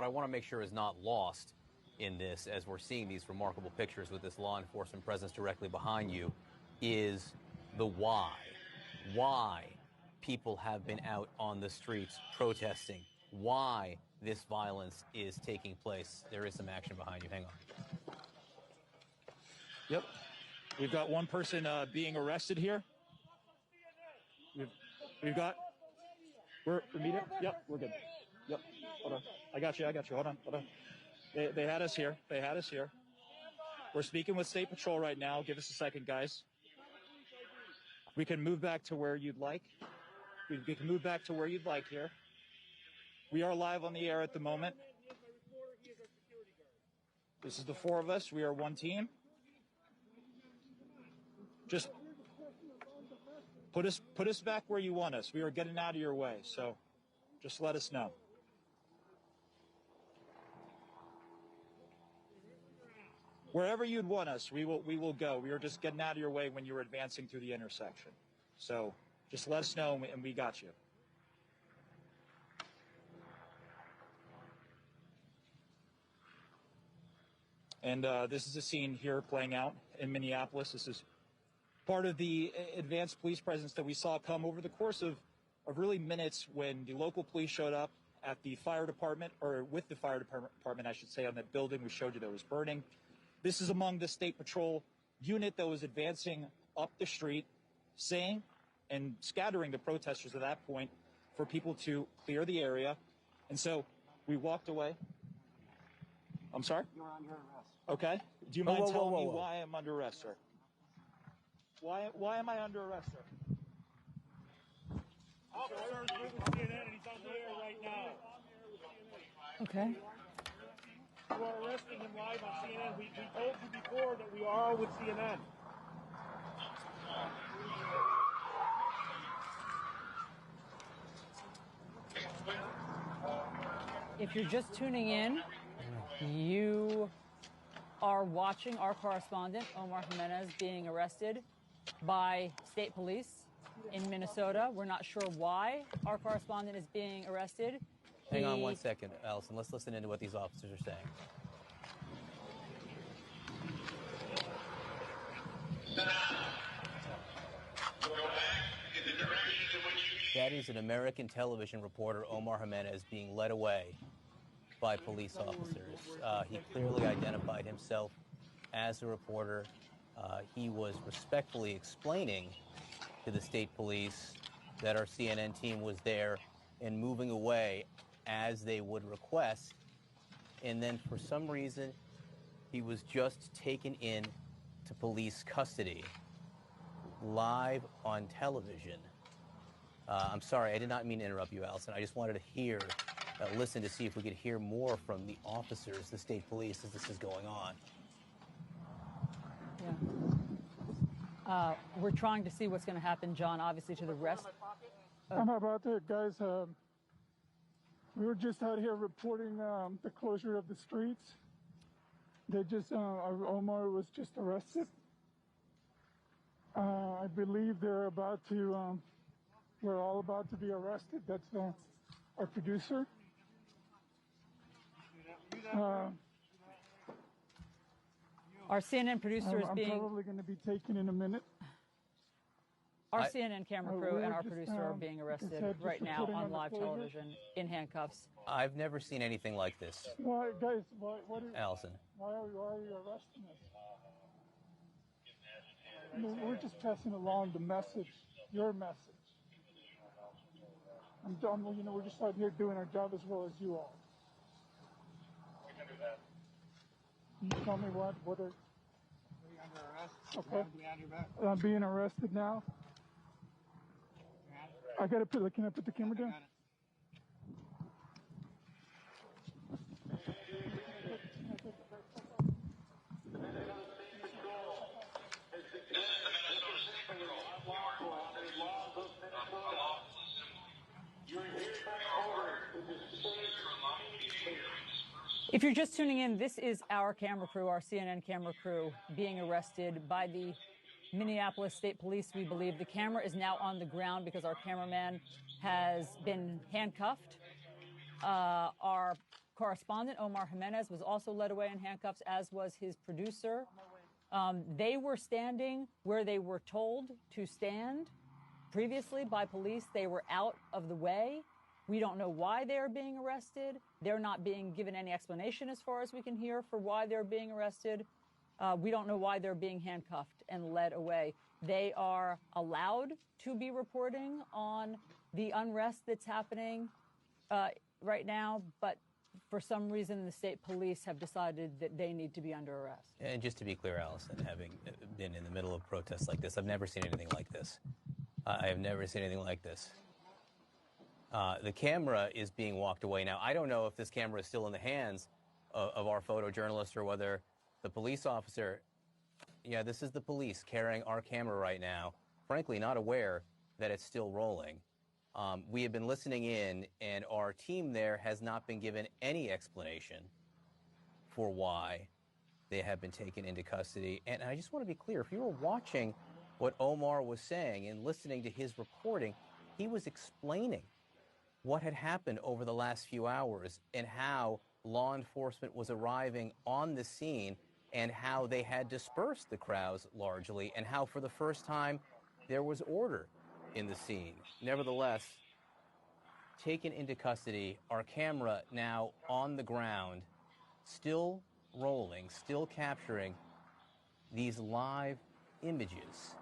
I want to make sure is not lost in this, as we're seeing these remarkable pictures with this law enforcement presence directly behind you, is the why. Why people have been out on the streets protesting. Why this violence is taking place. There is some action behind you. Hang on. Yep. We've got one person being arrested here. We've got... We're immediate? Yep, we're good. Yep. Hold on. I got you. Hold on. They had us here. We're speaking with State Patrol right now. Give us a second, guys. We can move back to where you'd like. We can move back to where you'd like here. We are live on the air at the moment. This is the four of us. We are one team. Just put us back where you want us. We are getting out of your way, so just let us know. Wherever you'd want us, we will go. We are just getting out of your way when you were advancing through the intersection. So just let us know, and we got you. And this is a scene here playing out in Minneapolis. This is part of the advanced police presence that we saw come over the course of really minutes when the local police showed up at the fire department, or with the fire department, I should say, on that building we showed you that was burning. This is among the State Patrol unit that was advancing up the street, saying and scattering the protesters at that point for people to clear the area. And so we walked away. I'm sorry? You're under arrest. Okay. Do you mind telling me why I'm under arrest, sir? Why am I under arrest, sir? Officer's with CNN and he's on the air right now. Okay. You are arresting him live on CNN. We told you before that we are with CNN. If you're just tuning in, you are watching our correspondent, Omar Jimenez, being arrested by state police in Minnesota. We're not sure why our correspondent is being arrested. Hang on one second, Allison. Let's listen into what these officers are saying. That is an American television reporter, Omar Jimenez, being led away by police officers. He clearly identified himself as a reporter. He was respectfully explaining to the state police that our CNN team was there and moving away as they would request. And then for some reason, he was just taken in to police custody live on television. I'm sorry, I did not mean to interrupt you, Allison. I just wanted to listen to see if we could hear more from the officers, the state police, as this is going on. Yeah. We're trying to see what's going to happen, John, obviously, to the rest. I'm about to, guys. We were just out here reporting the closure of the streets. They just, Omar was just arrested. I believe they're about to, we're all about to be arrested. That's our producer. Our CNN producer is being... I'm probably going to be taken in a minute. Our CNN camera crew and our producer are being arrested right now on live television in handcuffs. I've never seen anything like this. Why, guys, Allison. Why are you arresting us? I mean, we're just passing along the message, your message. I'm done. You know, we're just out here doing our job as well as you all. Can you tell me what are... Are you under arrest? Okay. Behind your back. I'm being arrested now. I gotta put. Can I put the camera down? If you're just tuning in, this is our camera crew, our CNN camera crew, being arrested by the Minneapolis State Police. We believe the camera is now on the ground because our cameraman has been handcuffed. Our correspondent, Omar Jimenez, was also led away in handcuffs, as was his producer. They were standing where they were told to stand previously by police. They were out of the way. We don't know why they're being arrested. They're not being given any explanation, as far as we can hear, for why they're being arrested. We don't know why they're being handcuffed and led away. They are allowed to be reporting on the unrest that's happening right now, but for some reason, the state police have decided that they need to be under arrest. And just to be clear, Allison, having been in the middle of protests like this, I've never seen anything like this. I have never seen anything like this. The camera is being walked away. Now, I don't know if this camera is still in the hands of our photojournalist or whether the police officer, yeah, this is the police carrying our camera right now, frankly not aware that it's still rolling. We have been listening in, and our team there has not been given any explanation for why they have been taken into custody. And I just want to be clear, if you were watching what Omar was saying and listening to his reporting, he was explaining what had happened over the last few hours and how law enforcement was arriving on the scene and how they had dispersed the crowds largely and how for the first time there was order in the scene. Nevertheless, taken into custody, our camera now on the ground, still rolling, still capturing these live images